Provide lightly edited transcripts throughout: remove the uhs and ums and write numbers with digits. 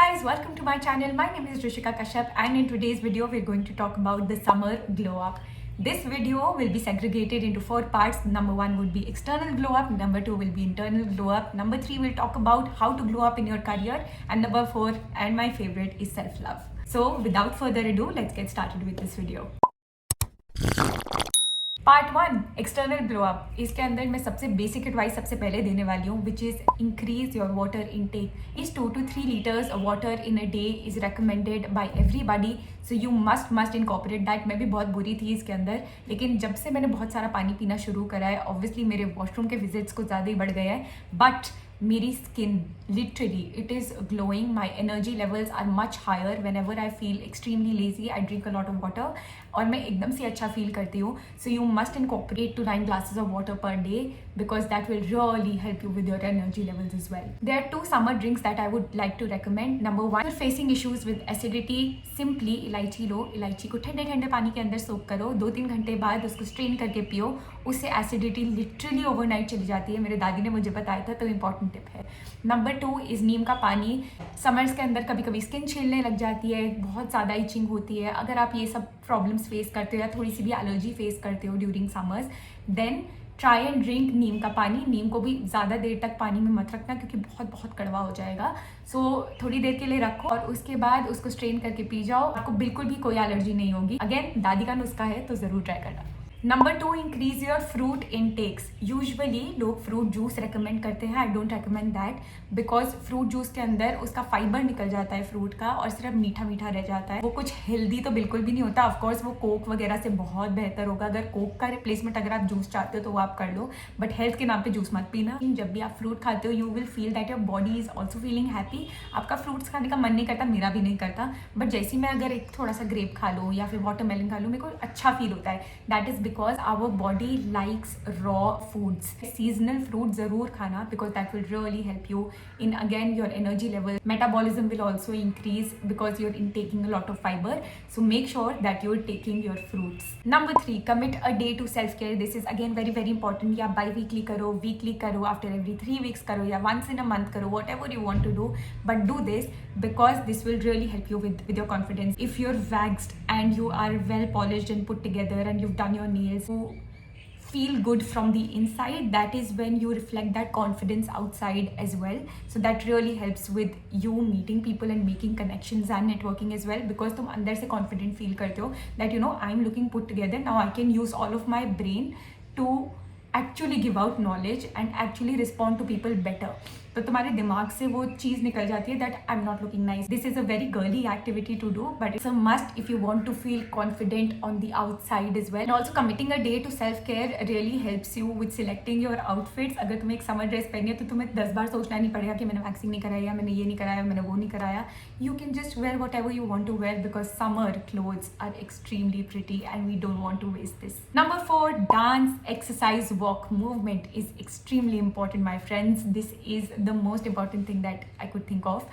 guys, welcome to my channel. My name is Rishika Kashyap and in today's video we're going to talk about the summer glow up. This video will be segregated into 4 parts. Number 1 would be external glow up, number 2 will be internal glow up, number 3 we'll talk about how to glow up in your career, and number 4 and my favorite is self-love. So without further ado, let's get started with this video. Part 1 external glow up. इसके अंदर मैं सबसे basic advice सबसे पहले देने वाली हूँ which is increase your water intake. Is 2 to 3 liters of water in a day is recommended by everybody, so you must incorporate that. मैं भी बहुत बुरी थी इसके अंदर, लेकिन जब से मैंने बहुत सारा पानी पीना शुरू करा है, ऑब्वियसली मेरे वॉशरूम के विजिट्स कुछ ज़्यादा ही बढ़ गए हैं, बट मेरी skin literally it is glowing. My energy levels are much higher whenever I feel extremely lazy. I drink a lot of water और मैं एकदम से अच्छा फील करती हूँ. So you must incorporate 2 to 9 glasses of water per day because that will really help you with your energy levels as well. There are 2 summer drinks that I would like to recommend. Number 1, if you're facing issues with acidity, simply इलायची लो. इलायची को ठंडे ठंडे पानी के अंदर सोक करो, 2-3 घंटे बाद उसको स्ट्रेन करके पियो. उससे एसिडिटी लिटरली ओवरनाइट चली जाती है. मेरे दादी ने मुझे बताया था, तो इंपॉर्टेंट टिप है. नंबर 2 इज़ नीम का पानी. समर्स के अंदर कभी कभी स्किन छीलने लग जाती है, बहुत ज़्यादा इचिंग होती है. अगर आप ये सब प्रॉब्लम्स फेस करते हो या थोड़ी सी भी एलर्जी फेस करते हो during summers, then try and drink neem का पानी. नीम को भी ज़्यादा देर तक पानी में मत रखना क्योंकि बहुत बहुत कड़वा हो जाएगा. सो थोड़ी देर के लिए रखो और उसके बाद उसको स्ट्रेन करके पी जाओ. आपको बिल्कुल भी कोई एलर्जी नहीं होगी. अगेन दादी का नुस्खा है, तो ज़रूर ट्राई करना. Number 2, increase your fruit intakes. Usually लोग फ्रूट जूस रेकमेंड करते हैं. I don't recommend that because fruit juice के अंदर उसका फाइबर निकल जाता है फ्रूट का और सिर्फ मीठा मीठा रह जाता है. वो कुछ हेल्दी तो बिल्कुल भी नहीं होता. ऑफकोर्स वो कोक वगैरह से बहुत बेहतर होगा. अगर कोक का रिप्लेसमेंट अगर आप जूस चाहते हो तो वो आप कर लो, बट हेल्थ के नाम पे जूस मत पीना. जब भी आप फ्रूट खाते हो you will feel that your body is also feeling happy. आपका फ्रूट्स खाने का मन नहीं करता, मेरा भी नहीं करता, बट जैसे मैं अगर एक थोड़ा सा ग्रेप खा लूँ या फिर वाटरमेलन खा लूँ, मेरे को अच्छा फील होता है. That is because our body likes raw foods. Seasonal fruit zarur khana because that will really help you in again your energy level. Metabolism will also increase because you're intaking a lot of fiber. So make sure that you're taking your fruits. Number 3, commit a day to self care. This is again very important. या bi-weekly करो, weekly करो, after every 3 weeks करो या once in a month करो, whatever you want to do, but do this because this will really help you with your confidence. If you're waxed and you are well polished and put together and you've done your nails, you feel good from the inside. That is when you reflect that confidence outside as well. So that really helps with you meeting people and making connections and networking as well, because तुम अंदर से confident feel करते हो that you know I'm looking put together, now I can use all of my brain to actually give out knowledge and actually respond to people better. तो तुम्हारे दिमाग से वो चीज़ निकल जाती है that I am not looking nice. This is a very girly activity to do, but it's a must if you want to feel confident on the outside as well. And also committing a day to self care really helps you with selecting your outfits. अगर तुम्हें एक summer dress पहनी है तो तुम्हें 10 बार सोचना नहीं पड़ेगा कि मैंने वैक्सिंग नहीं कराया, मैंने ये नहीं कराया, मैंने वो नहीं कराया. You can just wear whatever you want to wear because summer clothes are extremely pretty and we don't want to waste this. Number 4, dance, exercise, walk. Movement is extremely important my friends. This is the most important thing that I could think of.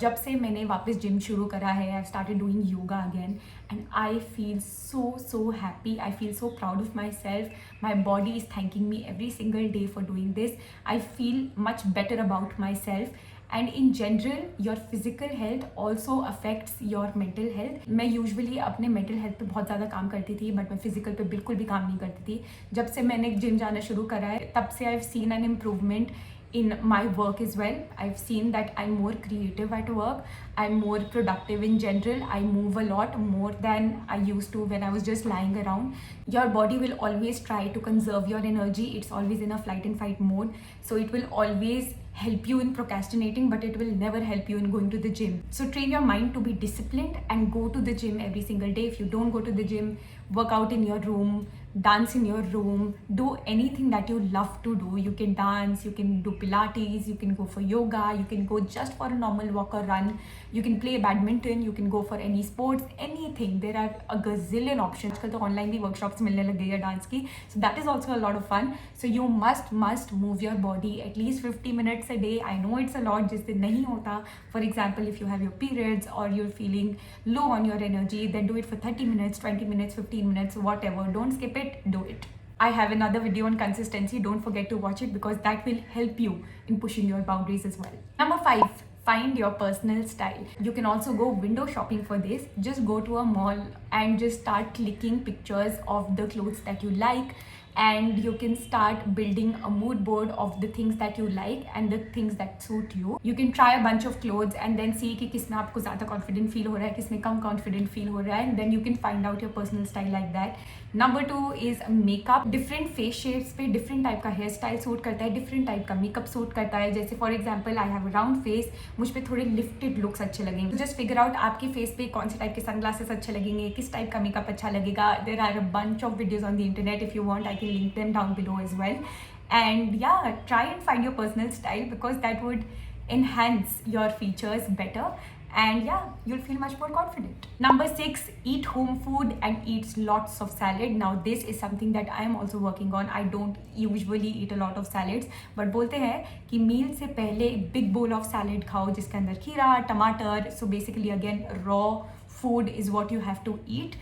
जब से मैंने वापस gym शुरू करा है, I've started doing yoga again and I feel so happy. I feel so proud of myself. My body is thanking me every single day for doing this. I feel much better about myself. And in general, your physical health also affects your mental health. मैं usually अपने mental health पे बहुत ज़्यादा काम करती थी, but मैं physical पे बिल्कुल भी काम नहीं करती थी. जब से मैंने जिम जाना शुरू करा है तब से I've seen an improvement in my work as well. I've seen that I'm more creative at work. I'm more productive in general. I move a lot more than I used to when I was just lying around. Your body will always try to conserve your energy. It's always in a flight and fight mode. So it will always help you in procrastinating, but it will never help you in going to the gym. So train your mind to be disciplined and go to the gym every single day. If you don't go to the gym, work out in your room, dance in your room, do anything that you love to do. You can dance, you can do Pilates, you can go for yoga, you can go just for a normal walk or run, you can play badminton, you can go for any sports, anything. There are a gazillion options. आजकल तो online भी workshops मिलने लग गई है dance की. So that is also a lot of fun. So you must move your body at least 50 minutes a day. I know it's a lot, जिस दिन नहीं होता. For example, if you have your periods or you're feeling low on your energy, then do it for 30 minutes, 20 minutes, 15 minutes, whatever. Don't skip it, do it. I have another video on consistency. Don't forget to watch it because that will help you in pushing your boundaries as well. Number 5, find your personal style. You can also go window shopping for this. Just go to a mall and just start clicking pictures of the clothes that you like, and you can start building a mood board of the things that you like and the things that suit you. You can try a bunch of clothes and then see कि किसमें आपको ज़्यादा confident feel हो रहा है, किसमें कम confident feel हो रहा है, and then you can find out your personal style like that. Number 2 is makeup. Different face shapes पे different type का hair style सूट करता है, different type का makeup सूट करता है. जैसे for example I have a round face, मुझ पे थोड़े lifted looks अच्छे लगेंगे. Just figure out आपके face पे कौन से type के sunglasses अच्छे लगेंगे, किस type का makeup अच्छा लगेगा. There are a bunch of videos on the internet. If you want, I can link them down below as well. And yeah, try and find your personal style because that would enhance your features better. And yeah, you'll feel much more confident. Number 6, eat home food and eat lots of salad. Now this is something that I am also working on. I don't usually eat a lot of salads, but बोलते हैं कि मील से पहले big bowl of salad खाओ जिसके अंदर खीरा, टमाटर. So basically again raw food is what you have to eat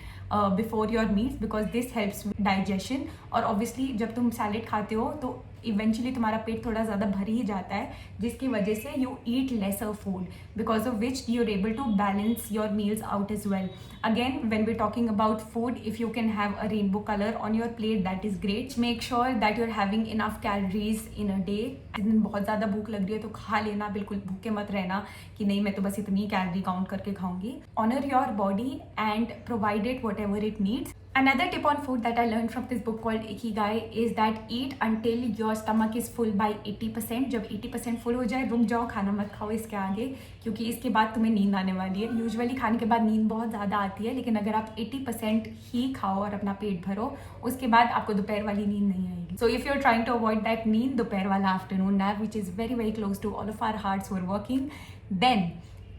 before your meals because this helps with digestion. और obviously जब तुम salad खाते हो तो इवेंचुअली तुम्हारा पेट थोड़ा ज़्यादा भर ही जाता है, जिसकी वजह से you eat lesser food because of which you are able to balance your meals out as well. Again when we talking about food, if you can have a rainbow colour on your plate that is great. Make sure that you are having enough calories in a day. दिन बहुत ज़्यादा भूख लग रही है तो खा लेना, बिल्कुल भूखे मत रहना कि नहीं मैं तो बस इतनी कैलोरी काउंट करके खाऊंगी. Honour your body and provide it whatever it needs. Another tip on food that I learned from this book called Ikigai is that eat until your stomach is full by 80%. जब 80% full हो जाए रुक जाओ, खाना मत खाओ इसके आगे, क्योंकि इसके बाद तुम्हें नींद आने वाली है. यूजुअली खाने के बाद नींद बहुत ज़्यादा आती है, लेकिन अगर आप 80% ही खाओ और अपना पेट भरो उसके बाद आपको दोपहर वाली नींद नहीं आएगी. So if you are trying to avoid that नींद, दोपहर वाला afternoon nap which is very very close to all of our hearts who are working, then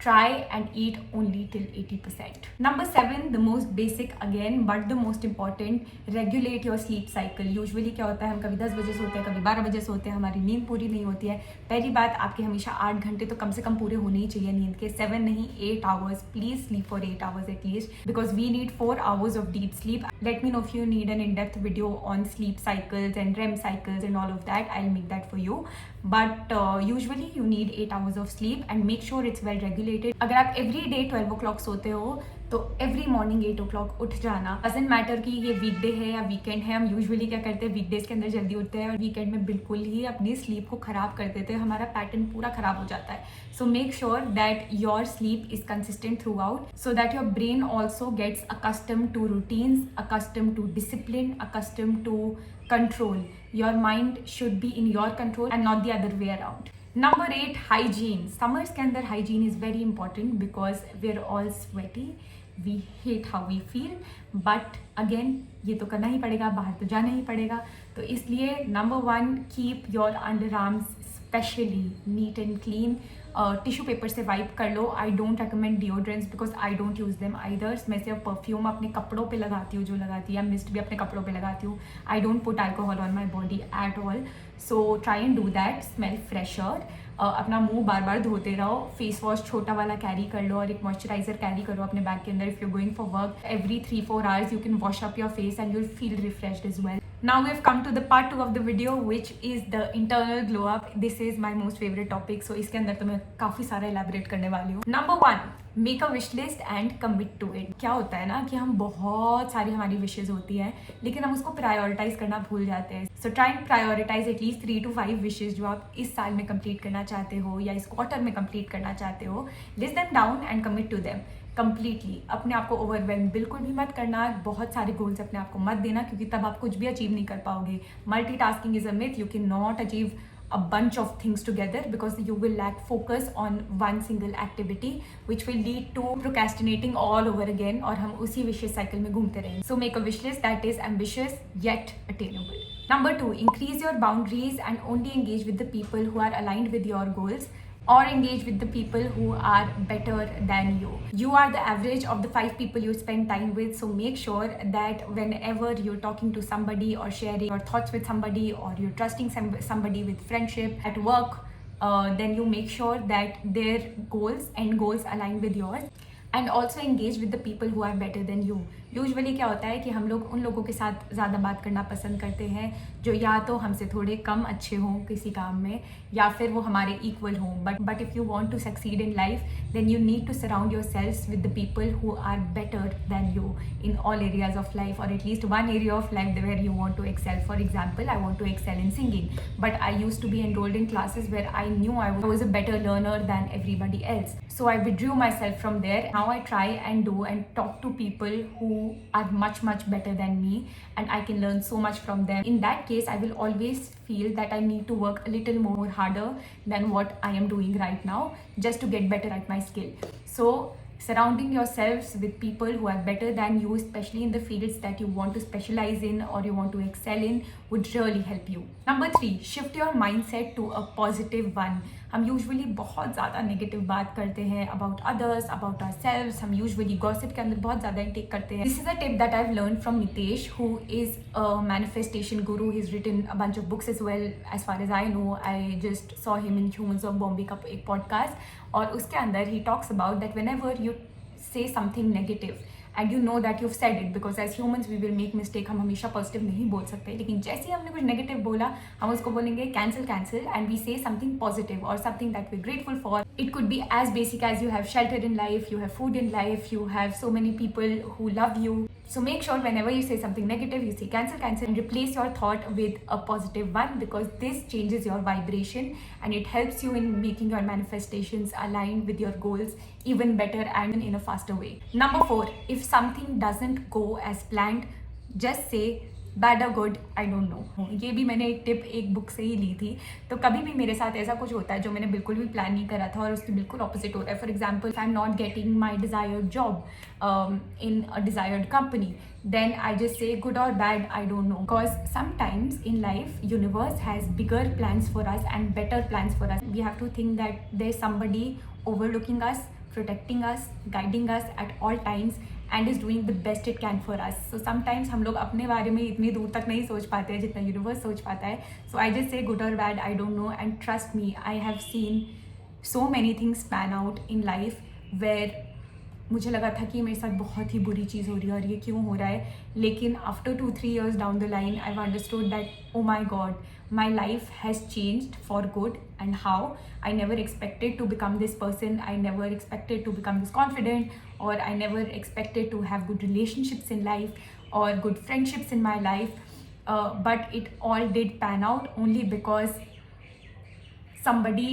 try and eat only till 80%. Number 7, the most basic again but the most important, regulate your sleep cycle. Usually क्या होता है, हम कभी 10 बजे सोते हैं, कभी 12 बजे सोते हैं, हमारी नींद पूरी नहीं होती है. पहली बात, आपके हमेशा 8 घंटे तो कम से कम पूरे होने ही चाहिए नींद के. 7 नहीं, 8 hours. Please sleep for 8 hours at least because we need 4 hours of deep sleep. Let me know if you need an in-depth video on sleep cycles and REM cycles and all of that. I'll make that for you. But usually you need 8 hours of sleep and make sure it's well regulated. अगर आप every day 12 o'clock सोते हो तो every morning 8 o'clock उठ जाना. Doesn't matter कि ये वीकडे है या वीकेंड है. हम यूजुअली क्या करते हैं, वीकडेज के अंदर जल्दी उठते हैं और वीकेंड में बिल्कुल ही अपनी स्लीप को ख़राब कर देते हैं. हमारा पैटर्न पूरा ख़राब हो जाता है. So make sure that your sleep is consistent throughout so that your brain also gets accustom to routines, accustom to discipline, accustom to control. Your mind should be in your control and not the other way around. Number 8, hygiene. Summers के अंदर hygiene is very important because we're all sweaty. We hate how we feel. But again, ये तो करना ही पड़ेगा, बाहर तो जाना ही पड़ेगा. तो इसलिए number 1, keep your underarms especially neat and clean. Tissue paper से वाइप कर लो. I don't recommend deodorants because I don't use them either. मैं सिर्फ परफ्यूम अपने कपड़ों पे लगाती हूँ जो लगाती है, मिस्ट भी अपने कपड़ों पे लगाती हूँ. I don't put alcohol on my body at all. So try and do that. Smell fresher. अपना मुंह बार बार धोते रहो. फेस वॉश छोटा वाला कैरी कर लो और एक मॉइस्चराइजर कैरी करो अपने बैग के अंदर. If you going for work every 3-4 hours you can wash up your face and you'll feel refreshed as well. Now we've come to the part 2 of the video which is the internal glow up. This is my most favorite topic, so इसके अंदर तो मैं काफ़ी सारा elaborate करने वाली हूँ. Number 1, make a wish list and commit to it. क्या होता है ना कि हम बहुत सारी हमारी विशेज़ होती हैं लेकिन हम उसको प्रायोरिटाइज करना भूल जाते हैं. So try and prioritise at least 3 to 5 wishes जो आप इस साल में कंप्लीट करना चाहते हो या इस क्वार्टर में कंप्लीट करना चाहते हो. List them down and commit to them completely. अपने आप को ओवरवेल्म बिल्कुल भी मत करना. बहुत सारे गोल्स अपने आप को मत देना क्योंकि तब आप कुछ भी अचीव नहीं कर पाओगे. Multitasking is a myth. You can not achieve a bunch of things together because you will lack focus on one single activity which will lead to procrastinating all over again और हम उसी vicious cycle में घूमते रहेंगे. So make a wish list that is ambitious yet attainable. Number 2, increase your boundaries and only engage with the people who are aligned with your goals or engage with the people who are better than you. You are the average of the 5 people you spend time with, so make sure that whenever you're talking to somebody or sharing your thoughts with somebody or you're trusting somebody with friendship at work, then you make sure that their goals align with yours. And also engage with the people who are better than you. Usually क्या होता है कि हम लोग उन लोगों के साथ ज़्यादा बात करना पसंद करते हैं जो या तो हमसे थोड़े कम अच्छे हों किसी काम में या फिर वो हमारे इक्वल हों. But if you want to succeed in life then you need to surround yourself with the people who are better than you in all areas of life, or at least one area of life where you want to excel. For example, I want to excel in singing, but I used to be enrolled in classes where I knew I was a better learner than everybody else, so I withdrew myself from there. Now I try and do and talk to people who are much better than me, and I can learn so much from them. In that case, I will always feel that I need to work a little more harder than what I am doing right now just to get better at my skill. So surrounding yourselves with people who are better than you, especially in the fields that you want to specialize in or you want to excel in, would really help you. Number 3, shift your mindset to a positive one. हम usually बहुत ज़्यादा negative बात करते हैं about others, about ourselves. हम usually gossip के अंदर बहुत ज़्यादा इंटेक करते हैं. This is a tip that I have learn from Nitesh, who is a manifestation guru. He is written a bunch of books as well. As far as I know, I just saw him in humans of Bombay का एक podcast, और उसके अंदर he talks about that when ever you say something negative and you know that you've said it, because as humans we will make mistake. हम हमेशा positive नहीं बोल सकते, लेकिन जैसे ही हमने कुछ नेगेटिव बोला हम उसको बोलेंगे cancel and we say something positive और something that we grateful for. It could be as basic as you have shelter in life, you have food in life, you have so many people who love you. So make sure whenever you say something negative, you say cancel and replace your thought with a positive one, because this changes your vibration and it helps you in making your manifestations align with your goals even better and in a faster way. Number 4, if something doesn't go as planned, just say bad और good I don't know. ये भी मैंने एक tip एक book से ही ली थी. तो कभी भी मेरे साथ ऐसा कुछ होता है जो मैंने बिल्कुल भी प्लान नहीं करा था और उसके बिल्कुल ऑपोजिट हो रहा है. For example, I am not getting my desired job in a desired company, then I just say good or bad, I don't know. Because sometimes in life, universe has bigger plans for us and better plans for us. We have to think that there's somebody overlooking us, protecting us, guiding us at all times and is doing the best it can for us. So sometimes हम लोग अपने बारे में इतनी दूर तक नहीं सोच पाते हैं जितना यूनिवर्स सोच पाता है. So I just say good or bad, I don't know, and trust me, I have seen so many things pan out in life where मुझे लगा था कि मेरे साथ बहुत ही बुरी चीज़ हो रही है और ये क्यों हो रहा है, लेकिन after 2-3 years down the line I understood that oh my god, my life has changed for good. And how I never expected to become this person, I never expected to become this confident, और I never expected to have good relationships in life और good friendships in my life, but it all did pan out only because somebody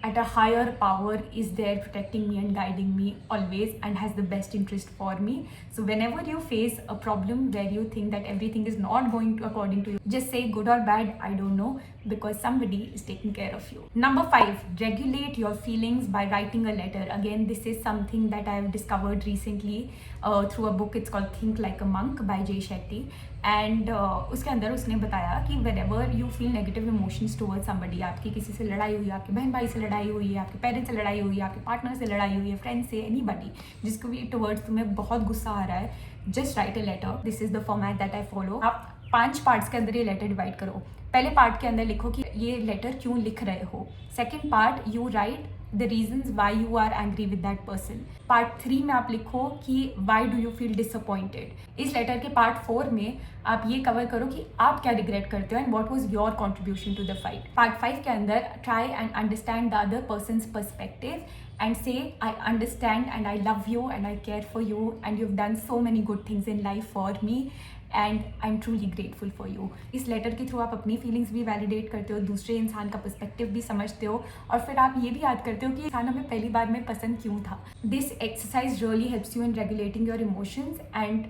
at a higher power is there protecting me and guiding me always and has the best interest for me. So whenever you face a problem where you think that everything is not going to according to you, just say good or bad, I don't know, because somebody is taking care of you. Number 5, regulate your feelings by writing a letter. Again, this is something that I have discovered recently through a book. It's called Think Like a Monk by Jay Shetty. And उसके अंदर उसने बताया कि when ever you feel negative emotions towards somebody, आपकी किसी से लड़ाई हुई है, आपके बहन भाई से लड़ाई हुई है, आपके पेरेंट्स से लड़ाई हुई है, आपके पार्टनर से लड़ाई हुई है, फ्रेंड से, एनीबडी जिसको भी टुवर्ड्स तुम्हें बहुत गुस्सा आ रहा है, just write a letter. This is the format that I follow. आप 5 पार्ट्स के अंदर ये लेटर डिवाइड करो. पहले पार्ट के अंदर लिखो कि ये लेटर क्यों लिख रहे हो. Second part, you right the reasons why you are angry with that person. Part 3 में आप लिखो कि why do you feel disappointed. इस लेटर के पार्ट 4 में आप ये कवर करो कि आप क्या रिग्रेट करते हो and what was your contribution to the fight. Part 5 के अंदर try and understand the other person's perspective and say I understand and I love you and I care for you and you've done so many good things in life for me and I am truly grateful for you. इस letter के through आप अपनी feelings भी validate करते हो, दूसरे इंसान का पर्सपेक्टिव भी समझते हो और फिर आप ये भी याद करते हो कि इंसान हमें पहली बार में पसंद क्यों था. This exercise really helps you in regulating your emotions and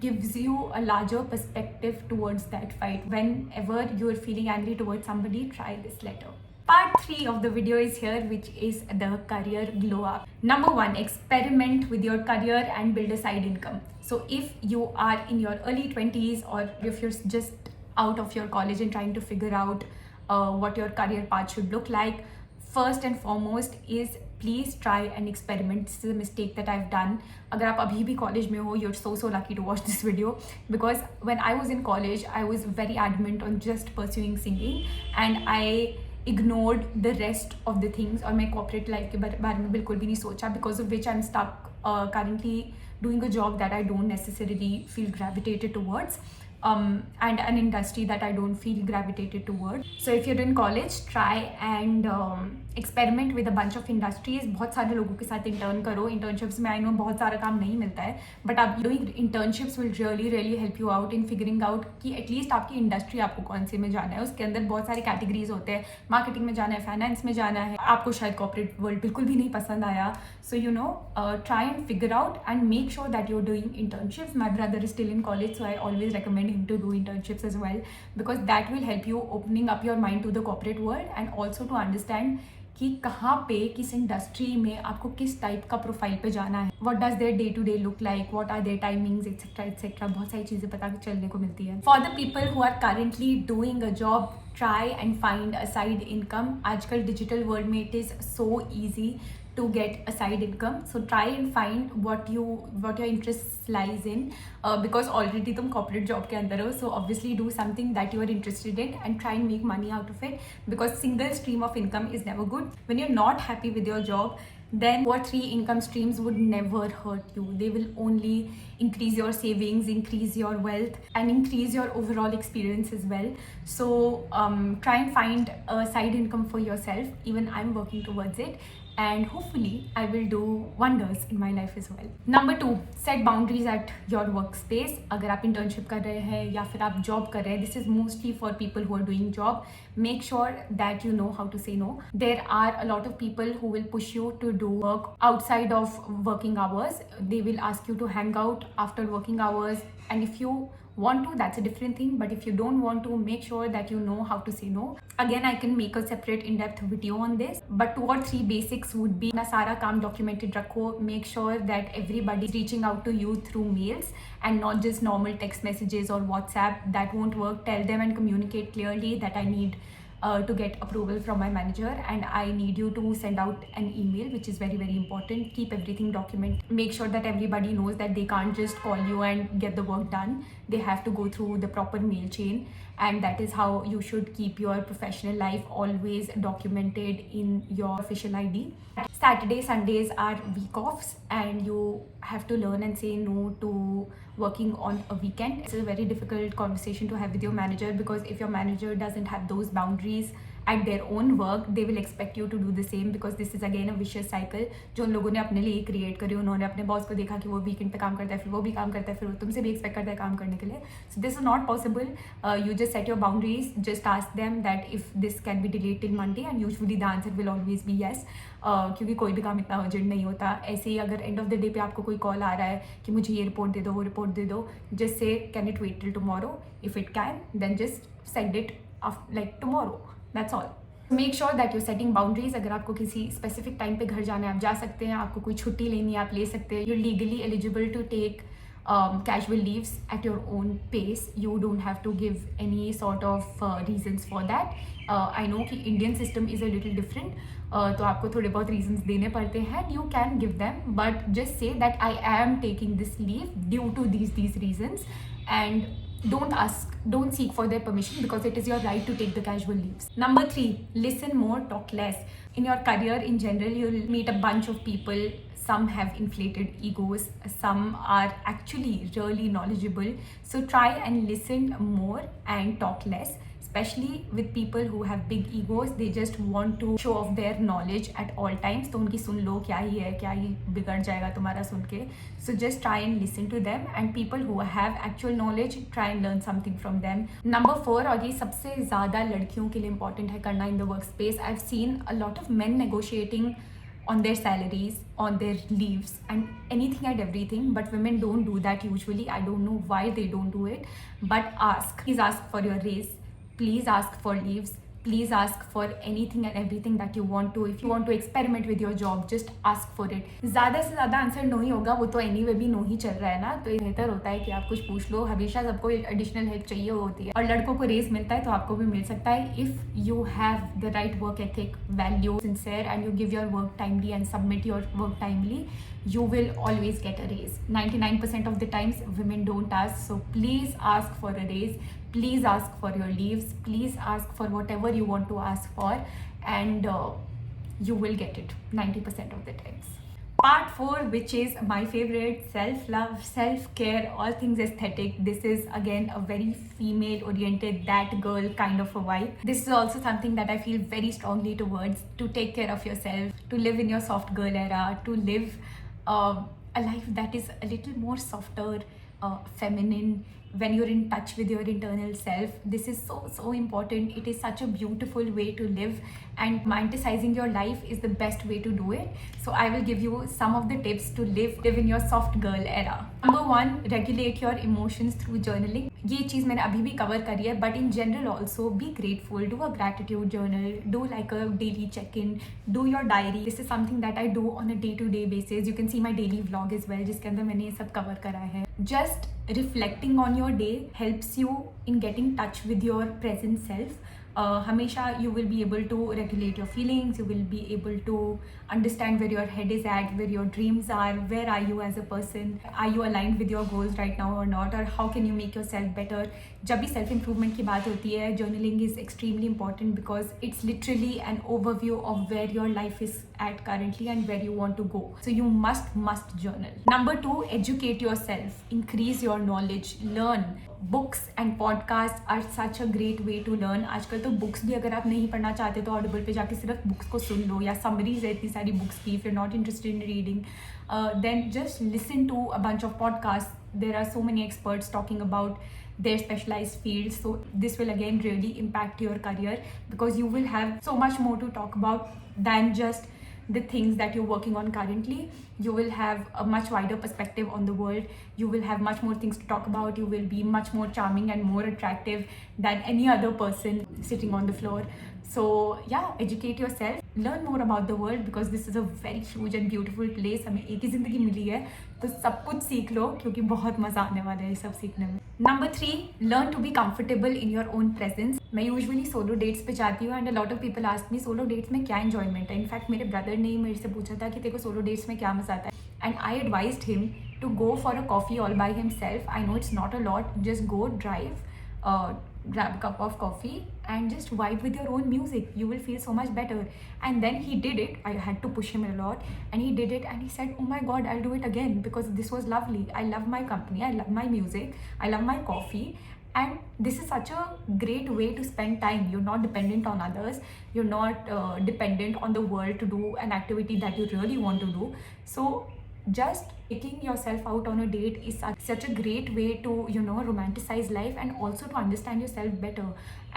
gives you a larger perspective towards that fight. Whenever you are feeling angry towards somebody, try this letter. Part 3 of the video is here, which is the career glow up. Number 1, experiment with your career and build a side income. So if you are in your early 20s or if you're just out of your college and trying to figure out what your career path should look like, first and foremost is please try and experiment. This is a mistake that I've done. अगर आप अभी भी college में हो, you're so lucky to watch this video, because when I was in college I was very adamant on just pursuing singing and I ignored the rest of the things, और मैं corporate life के बारे में बिल्कुल भी नहीं सोचा, because of which I'm stuck currently doing a job that I don't necessarily feel gravitated towards, and an industry that I don't feel gravitated towards. So if you're in college, try and experiment with a bunch of industries. बहुत सारे लोगों के साथ intern करो. Internships में I know बहुत सारा काम नहीं मिलता है, but आप doing internships will really help you out in figuring out कि at least आपकी industry आपको कौन से में जाना है. उसके अंदर बहुत सारे categories होते हैं. Marketing में जाना है, finance में जाना है, आपको शायद corporate world बिल्कुल भी नहीं पसंद आया. So try and figure out and make sure that you're doing internships. My brother is still in college, so I always recommend him to do internships as well, because that will help you opening up your mind to the corporate world and also to understand कि कहाँ पे किस industry में आपको किस type का profile पे जाना है, what does their day to day look like, what are their timings etcetera etcetera. बहुत सारी चीज़ें पता चलने को मिलती है. For the people who are currently doing a job, try and find a side income. आजकल डिजिटल वर्ल्ड में it is so easy to get a side income, so try and find what your interest lies in, because already तुम corporate job के अंदर हो, so obviously do something that you are interested in and try and make money out of it, because single stream of income is never good. When you're not happy with your job, then 2 or 3 income streams would never hurt you. They will only increase your savings, increase your wealth, and increase your overall experience as well. So try and find a side income for yourself. Even I'm working towards it, and hopefully I will do wonders in my life as well. Number 2, set boundaries at your workspace. अगर आप internship कर रहे हैं या फिर आप job कर रहे हैं, this is mostly for people who are doing job. Make sure that you know how to say no. There are a lot of people who will push you to do work outside of working hours. They will ask you to hang out after working hours, and if you want to, that's a different thing, but if you don't want to, make sure that you know how to say no. Again, I can make a separate in-depth video on this, but 2 or 3 basics would be, अपना सारा काम documented रखो. Make sure that everybody is reaching out to you through mails and not just normal text messages or WhatsApp. That won't work. Tell them and communicate clearly that I need to get approval from my manager, and I need you to send out an email, which is very important. Keep everything documented. Make sure that everybody knows that they can't just call you and get the work done. They have to go through the proper mail chain, and that is how you should keep your professional life always documented in your official ID. Saturday, Sundays are week offs, and you have to learn and say no to working on a weekend. It's a very difficult conversation to have with your manager, because if your manager doesn't have those boundaries at their own work, they will expect you to do the same, because this is again a vicious cycle जो उन लोगों ने अपने लिए create करी. उन्होंने अपने boss को देखा कि वो वीकेंड पे काम करता है, फिर वो भी काम करता है, फिर वो तुमसे भी एक्सपेक्ट करता है काम करने के लिए. So this is not possible. You just set your boundaries. Just ask them that if this can be delayed till Monday, and usually the answer will always be yes. क्योंकि कोई भी काम इतना अर्जेंट नहीं होता. ऐसे ही अगर एंड ऑफ द डे पे आपको कोई कॉल आ रहा है कि मुझे ये रिपोर्ट दे दो, वो रिपोर्ट दे दो, just say can it wait till tomorrow. If it can, then just send it like tomorrow. That's all. Make sure that you setting boundaries. अगर आपको किसी स्पेसिफिक टाइम पे घर जाना है, आप जा सकते हैं. आपको कोई छुट्टी लेनी है, आप ले सकते हैं. You legally eligible to take casual leaves at your own pace. You don't have to give any sort of reasons for that. I know कि Indian system is a little different. तो आपको थोड़े बहुत reasons देने पड़ते हैं. You can give them, but just say that I am taking this leave due to these reasons, and don't seek for their permission, because it is your right to take the casual leaves. Number 3, listen more, talk less. In your career in general, you'll meet a bunch of people. Some have inflated egos, some are actually really knowledgeable. So try and listen more and talk less, especially with people who have big egos. They just want to show off their knowledge at all times. तो उनकी सुन लो, क्या ही है, क्या ही बिगड़ जाएगा तुम्हारा सुन के. So just try and listen to them, and people who have actual knowledge, try and learn something from them. Number 4, और ये सबसे ज़्यादा लड़कियों के लिए important है करना in the workspace. I've seen a lot of men negotiating on their salaries, on their leaves, and anything and everything, but women don't do that usually. I don't know why they don't do it, but please ask for your raise, please ask for leaves, please ask for anything and everything that you want to. If you want to experiment with your job, just ask for it. ज़्यादा से ज़्यादा answer no ही होगा, वो तो anyway भी no ही चल रहा है ना. तो ये बेहतर होता है कि आप कुछ पूछ लो. हमेशा सबको एडिशनल हेल्प चाहिए होती है, और लड़कों को रेस मिलता है तो आपको भी मिल सकता है. If you have the right work ethic, value, sincere, and you give your work timely and submit your work timely, you will always get a raise. 99% of the times women don't ask, so please ask for a raise. please ask for your leaves, please ask for whatever you want to ask for, and you will get it 90% of the times. Part 4, which is my favorite, self-love, self-care, all things aesthetic. This is again a very female-oriented, that girl kind of a vibe. This is also something that I feel very strongly towards, to take care of yourself, to live in your soft girl era, to live a life that is a little more softer, feminine, when you're in touch with your internal self. This is so important. It is such a beautiful way to live, and romanticizing your life is the best way to do it. So I will give you some of the tips to live in your soft girl era. Number 1, regulate your emotions through journaling. ये चीज़ मैंने अभी भी cover करी है, but in general also be grateful, do a gratitude journal, do like a daily check in, do your diary. This is something that I do on a day to day basis. You can see my daily vlog as well, जिसके अंदर मैंने ये सब कवर करा है. Just reflecting on your day helps you in getting touch with your present self. हमेशा you will be able to regulate your feelings, you will be able to understand where your head is at, where your dreams are, where are you as a person, are you aligned with your goals right now or not, or how can you make yourself better. जब भी self improvement की बात होती है, journaling is extremely important because it's literally an overview of where your life is at currently and where you want to go. So you must journal. Number 2, educate yourself, increase your knowledge, learn. Books and podcast are such a great way to learn. आजकल तो books भी अगर आप नहीं पढ़ना चाहते तो Audible पे जाके सिर्फ बुक्स को सुन लो, या समरीज है इतनी सारी बुक्स की. If you not interested in reading, then just listen to a bunch of podcast. There are so many experts talking about their specialized fields. So this will again really impact your career because you will have so much more to talk about than just the things that you're working on currently. You will have a much wider perspective on the world. You will have much more things to talk about. You will be much more charming and more attractive than any other person sitting on the floor. So yeah, educate yourself, learn more about the world because this is a very huge and beautiful place. हमें एक ही ज़िंदगी मिली है तो सब कुछ सीख लो क्योंकि बहुत मज़ा आने वाला है ये सब सीखने में. Number 3, learn to be comfortable in your own presence. मैं यूजुअली सोलो डेट्स पे जाती हूँ and a lot of people ask me solo dates में क्या एन्जॉयमेंट है. इनफैक्ट मेरे ब्रदर ने ही मेरे से पूछा था कि तेरे को सोलो डेट्स में क्या मज़ा आता है, and I advised him to go for a coffee all by himself. I know it's not a lot, just go drive, grab a cup of coffee and just vibe with your own music. You will feel so much better. And then he did it. I had to push him a lot and he did it and he said, oh my god, I'll do it again because this was lovely. I love my company, I love my music, I love my coffee, and this is such a great way to spend time. You're not dependent on others, you're not dependent on the world to do an activity that you really want to do. So just taking yourself out on a date is such a great way to, you know, romanticize life and also to understand yourself better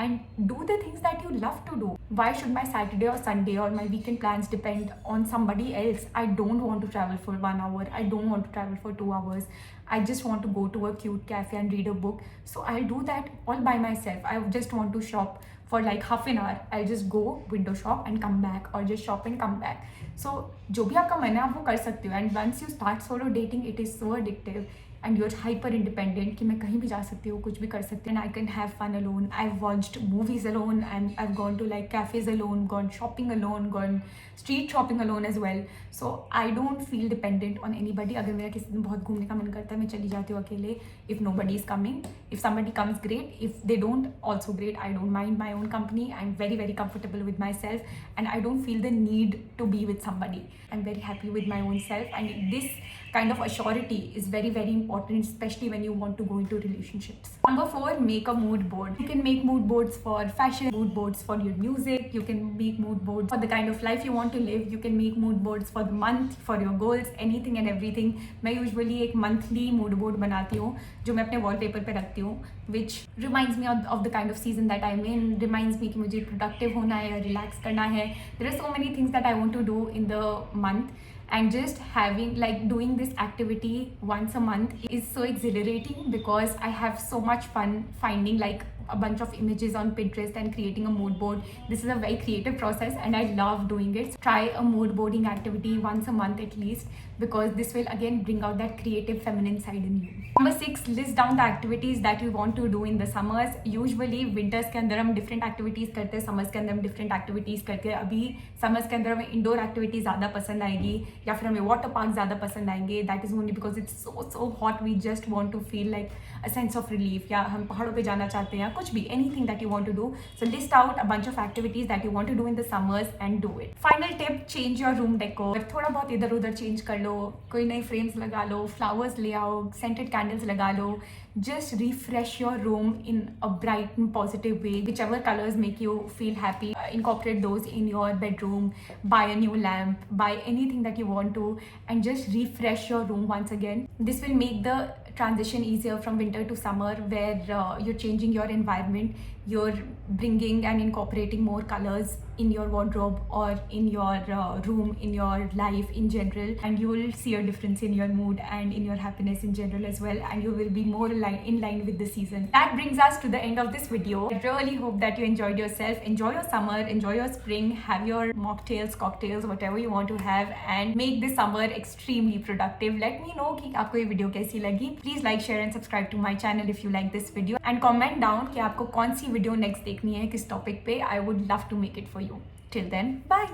and do the things that you love to do. Why should my Saturday or Sunday or my weekend plans depend on somebody else? I don't want to travel for 1 hour, I don't want to travel for 2 hours. I just want to go to a cute cafe and read a book, so I'll do that all by myself. I just want to shop for like half an hour, I'll just go window shop and come back, or just shop and come back. So जो भी आपका मन है आप वो कर सकते हो. And once you start solo dating, it is so addictive and you're hyper independent कि मैं कहीं भी जा सकती हूँ, कुछ भी कर सकती हूँ, and I can have fun alone. I've watched movies alone and I've gone to like cafes alone, gone shopping alone, gone street shopping alone as well. So I don't feel dependent on anybody. अगर मेरा किसी दिन बहुत घूमने का मन करता है मैं चली जाती हूँ अकेले. If nobody is coming, if somebody comes, great. If they don't, also great. I don't mind my own company. I'm very very comfortable with myself and I don't feel the need to be with somebody. I'm very happy with my own self, and this kind of assurity is very very important, especially when you want to go into relationships. Number 4, make a mood board. You can make mood boards for fashion, mood boards for your music, you can make mood boards for the kind of life you want to live, you can make mood boards for the month, for your goals, anything and everything. मैं usually एक monthly mood board बनाती हूँ जो मैं अपने wallpaper पे रखती हूँ, which reminds me of the kind of season that I'm in, reminds me कि मुझे productive होना है या relax करना है. There are so many things that I want to do in the month, and just having like doing this activity once a month is so exhilarating because I have so much fun finding like a bunch of images on Pinterest and creating a mood board. This is a very creative process and I love doing it. So try a mood boarding activity once a month at least, because this will again bring out that creative feminine side in you. Number 6, list down the activities that you want to do in the summers. Usually winters के अंदर हम different activities करते हैं, summers के अंदर हम different activities करते हैं. अभी summers के अंदर हमें indoor activities ज़्यादा पसंद आएगी या फिर हमें water park ज़्यादा पसंद आएंगे. That is only because it's so hot. We just want to feel like a sense of relief, या हम पहाड़ों पे जाना चाहते हैं, कुछ भी, anything that you want to do. So list out a bunch of activities that you want to do in the summers and do it. Final tip, change your room decor. थोड़ा बहुत इधर उधर change कर लो, कोई नई frames लगा लो, flowers ले आओ, scented candles लगा लो. Just refresh your room in a bright and positive way. Whichever colors make you feel happy, incorporate those in your bedroom. Buy a new lamp, buy anything that you want to, and just refresh your room once again. This will make the transition easier from winter to summer, where you're changing your environment, you're bringing and incorporating more colors in your wardrobe or in your room, in your life in general, and you will see a difference in your mood and in your happiness in general as well, and you will be more in line with the season. That brings us to the end of this video. I really hope that you enjoyed yourself. Enjoy your summer, enjoy your spring, have your mocktails, cocktails, whatever you want to have, and make this summer extremely productive. Let me know कि आपको ये video कैसी लगी. Please like, share and subscribe to my channel if you like this video, and comment down कि आपको कौन सी video next देखनी है, किस टॉपिक पे. I would love to make it for you. Till then, bye.